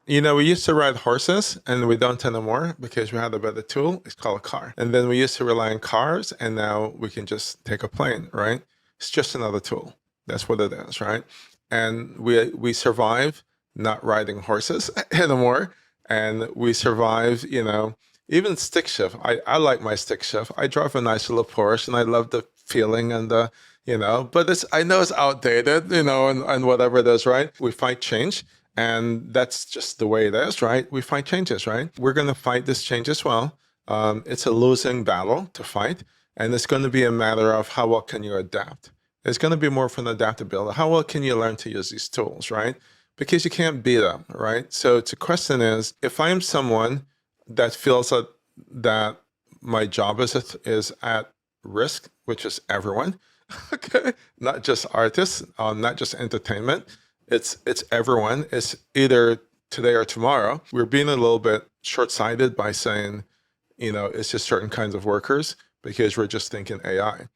We used to ride horses and we don't anymore because we had a better tool. It's called a car. And then we used to rely on cars and now we can just take a plane, right? It's just another tool. That's what it is, right? And we survive not riding horses anymore. And we survive, even stick shift. I like my stick shift. I drive a nice little Porsche and I love the feeling and but I know it's outdated, and whatever it is, right? We fight change. And that's just the way it is, right? We fight changes, right? We're going to fight this change as well. It's a losing battle to fight. And it's going to be a matter of how well can you adapt. It's going to be more from adaptability. How well can you learn to use these tools, right? Because you can't beat them, right? So the question is, if I am someone that feels that my job is at risk, which is everyone, okay, not just artists, not just entertainment, it's everyone. It's either today or tomorrow. We're being a little bit short-sighted by saying, it's just certain kinds of workers because we're just thinking AI.